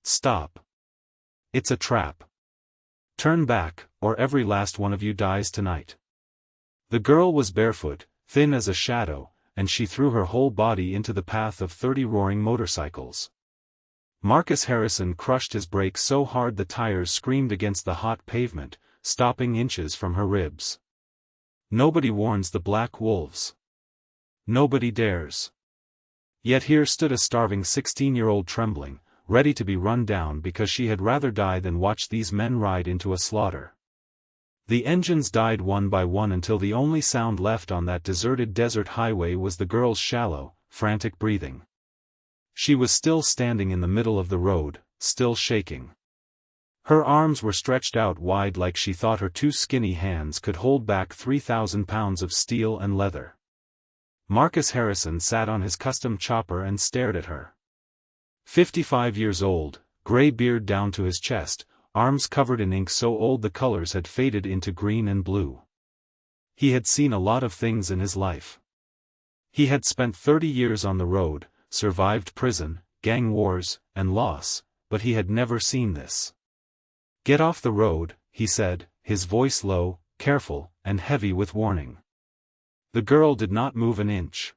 Stop. It's a trap. Turn back, or every last one of you dies tonight. The girl was barefoot, thin as a shadow, and she threw her whole body into the path of 30 roaring motorcycles. Marcus Harrison crushed his brakes so hard the tires screamed against the hot pavement, stopping inches from her ribs. Nobody warns the black wolves. Nobody dares. Yet here stood a starving 16-year-old trembling, ready to be run down because she had rather die than watch these men ride into a slaughter. The engines died one by one until the only sound left on that deserted desert highway was the girl's shallow, frantic breathing. She was still standing in the middle of the road, still shaking. Her arms were stretched out wide like she thought her two skinny hands could hold back 3,000 pounds of steel and leather. Marcus Harrison sat on his custom chopper and stared at her. 55 years old, gray beard down to his chest, arms covered in ink so old the colors had faded into green and blue. He had seen a lot of things in his life. He had spent 30 years on the road, survived prison, gang wars, and loss, but he had never seen this. "Get off the road," he said, his voice low, careful, and heavy with warning. The girl did not move an inch.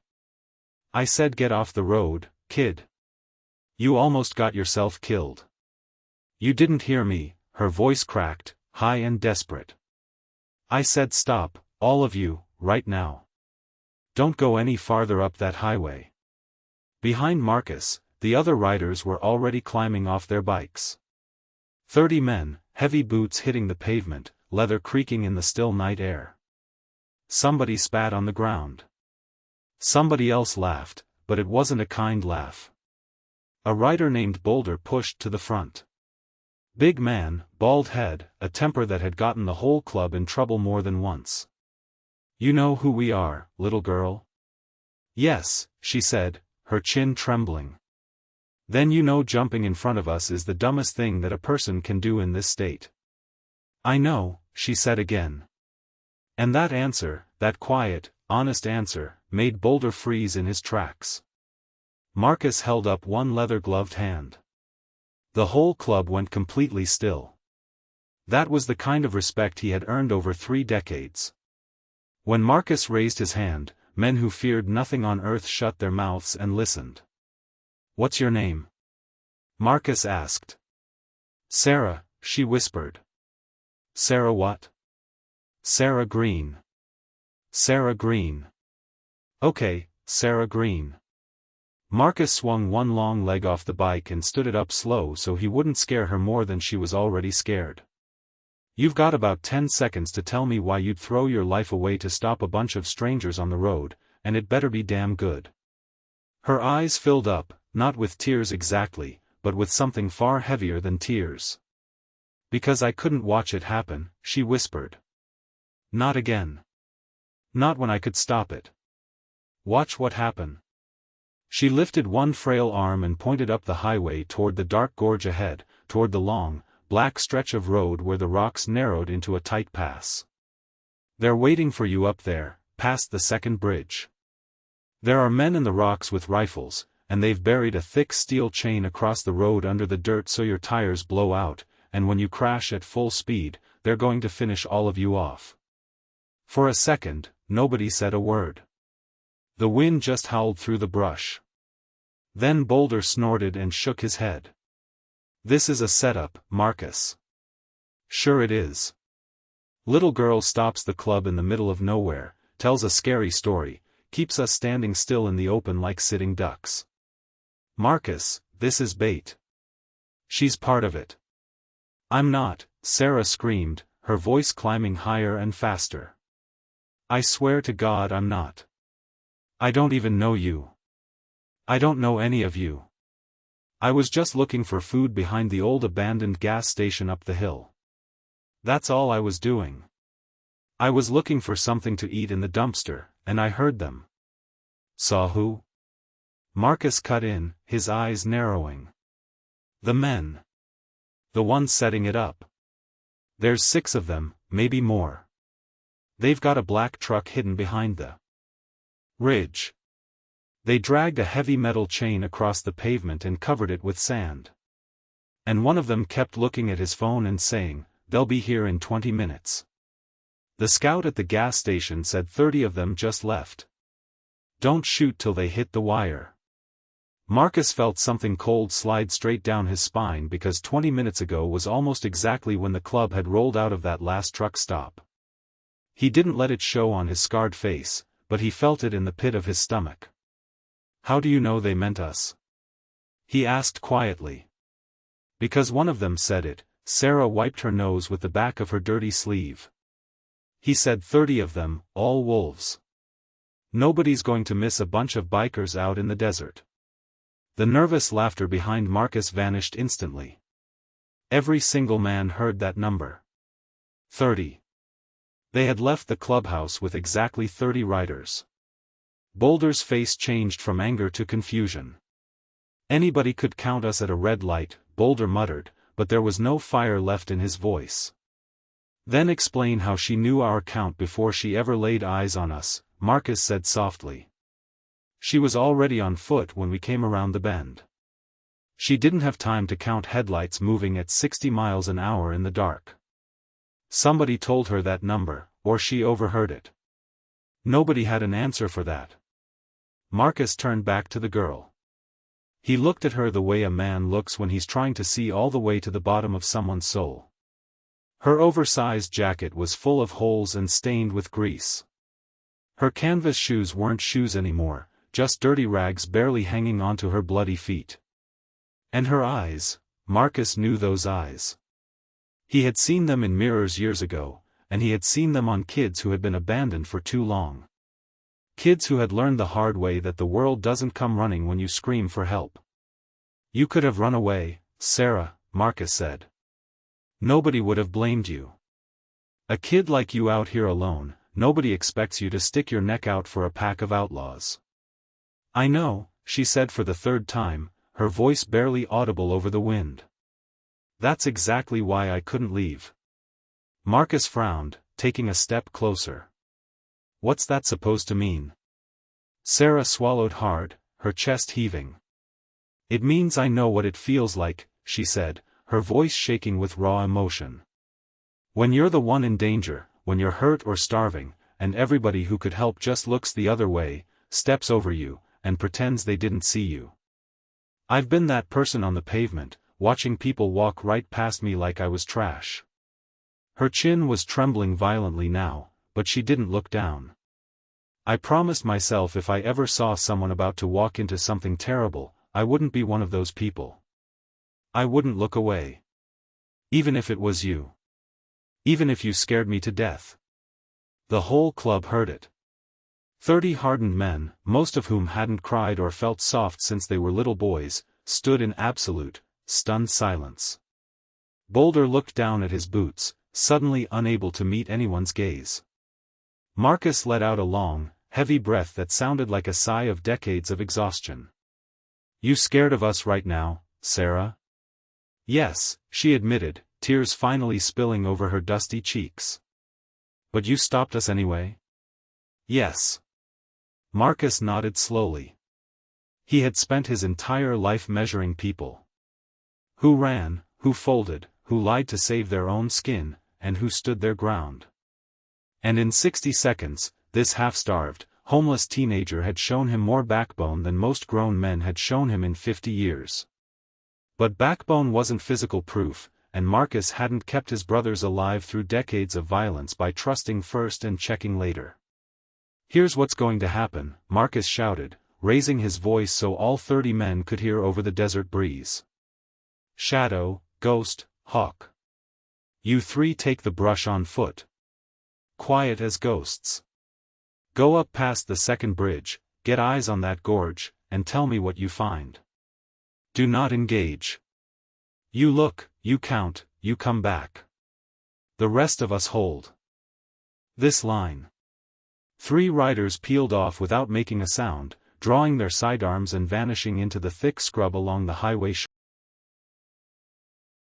"I said get off the road, kid. You almost got yourself killed." "You didn't hear me," her voice cracked, high and desperate. "I said stop, all of you, right now. Don't go any farther up that highway." Behind Marcus, the other riders were already climbing off their bikes. 30 men, heavy boots hitting the pavement, leather creaking in the still night air. Somebody spat on the ground. Somebody else laughed, but it wasn't a kind laugh. A rider named Boulder pushed to the front. Big man, bald head, a temper that had gotten the whole club in trouble more than once. "You know who we are, little girl?" "Yes," she said, her chin trembling. "Then you know jumping in front of us is the dumbest thing that a person can do in this state." "I know," she said again. And that answer, that quiet, honest answer, made Boulder freeze in his tracks. Marcus held up one leather-gloved hand. The whole club went completely still. That was the kind of respect he had earned over 3 decades. When Marcus raised his hand, men who feared nothing on earth shut their mouths and listened. "What's your name?" Marcus asked. "Sarah," she whispered. "Sarah what?" "Sarah Green." "Sarah Green." "Okay, Sarah Green." Marcus swung one long leg off the bike and stood it up slow so he wouldn't scare her more than she was already scared. "You've got about 10 seconds to tell me why you'd throw your life away to stop a bunch of strangers on the road, and it better be damn good." Her eyes filled up, not with tears exactly, but with something far heavier than tears. "Because I couldn't watch it happen," she whispered. "Not again. Not when I could stop it. Watch what happened." She lifted one frail arm and pointed up the highway toward the dark gorge ahead, toward the long, black stretch of road where the rocks narrowed into a tight pass. "They're waiting for you up there, past the second bridge. There are men in the rocks with rifles, and they've buried a thick steel chain across the road under the dirt so your tires blow out, and when you crash at full speed, they're going to finish all of you off." For a second, nobody said a word. The wind just howled through the brush. Then Boulder snorted and shook his head. "This is a setup, Marcus." "Sure it is. Little girl stops the club in the middle of nowhere, tells a scary story, keeps us standing still in the open like sitting ducks. Marcus, this is bait. She's part of it." "I'm not," Sarah screamed, her voice climbing higher and faster. "I swear to God I'm not. I don't even know you. I don't know any of you. I was just looking for food behind the old abandoned gas station up the hill. That's all I was doing. I was looking for something to eat in the dumpster, and I heard them." "Saw who?" Marcus cut in, his eyes narrowing. "The men. The ones setting it up. There's 6 of them, maybe more. They've got a black truck hidden behind the ridge. They dragged a heavy metal chain across the pavement and covered it with sand. And one of them kept looking at his phone and saying, "They'll be here in 20 minutes. The scout at the gas station said 30 of them just left. Don't shoot till they hit the wire." Marcus felt something cold slide straight down his spine because 20 minutes ago was almost exactly when the club had rolled out of that last truck stop. He didn't let it show on his scarred face, but he felt it in the pit of his stomach. "How do you know they meant us?" he asked quietly. "Because one of them said it." Sarah wiped her nose with the back of her dirty sleeve. "He said 30 of them, all wolves. Nobody's going to miss a bunch of bikers out in the desert." The nervous laughter behind Marcus vanished instantly. Every single man heard that number. 30. They had left the clubhouse with exactly 30 riders. Boulder's face changed from anger to confusion. "Anybody could count us at a red light," Boulder muttered, but there was no fire left in his voice. "Then explain how she knew our count before she ever laid eyes on us," Marcus said softly. "She was already on foot when we came around the bend. She didn't have time to count headlights moving at 60 miles an hour in the dark. Somebody told her that number, or she overheard it. Nobody had an answer for that." Marcus turned back to the girl. He looked at her the way a man looks when he's trying to see all the way to the bottom of someone's soul. Her oversized jacket was full of holes and stained with grease. Her canvas shoes weren't shoes anymore, just dirty rags barely hanging onto her bloody feet. And her eyes, Marcus knew those eyes. He had seen them in mirrors years ago, and he had seen them on kids who had been abandoned for too long. Kids who had learned the hard way that the world doesn't come running when you scream for help. "You could have run away, Sarah," Marcus said. "Nobody would have blamed you. A kid like you out here alone, nobody expects you to stick your neck out for a pack of outlaws." "I know," she said for the third time, her voice barely audible over the wind. "That's exactly why I couldn't leave." Marcus frowned, taking a step closer. "What's that supposed to mean?" Sarah swallowed hard, her chest heaving. "It means I know what it feels like," she said, her voice shaking with raw emotion. "When you're the one in danger, when you're hurt or starving, and everybody who could help just looks the other way, steps over you, and pretends they didn't see you. I've been that person on the pavement, watching people walk right past me like I was trash." Her chin was trembling violently now, but she didn't look down. "I promised myself if I ever saw someone about to walk into something terrible, I wouldn't be one of those people. I wouldn't look away. Even if it was you. Even if you scared me to death." The whole club heard it. 30 hardened men, most of whom hadn't cried or felt soft since they were little boys, stood in absolute, stunned silence. Boulder looked down at his boots, suddenly unable to meet anyone's gaze. Marcus let out a long, heavy breath that sounded like a sigh of decades of exhaustion. "You scared of us right now, Sarah?" "Yes," she admitted, tears finally spilling over her dusty cheeks. "But you stopped us anyway?" "Yes." Marcus nodded slowly. He had spent his entire life measuring people. Who ran, who folded, who lied to save their own skin, and who stood their ground. And in 60 seconds, this half-starved, homeless teenager had shown him more backbone than most grown men had shown him in 50 years. But backbone wasn't physical proof, and Marcus hadn't kept his brothers alive through decades of violence by trusting first and checking later. "Here's what's going to happen," Marcus shouted, raising his voice so all 30 men could hear over the desert breeze. "Shadow, Ghost, Hawk. You 3 take the brush on foot. Quiet as ghosts. Go up past the second bridge, get eyes on that gorge, and tell me what you find. Do not engage. You look, you count, you come back. The rest of us hold this line." 3 riders peeled off without making a sound, drawing their sidearms and vanishing into the thick scrub along the highway shore.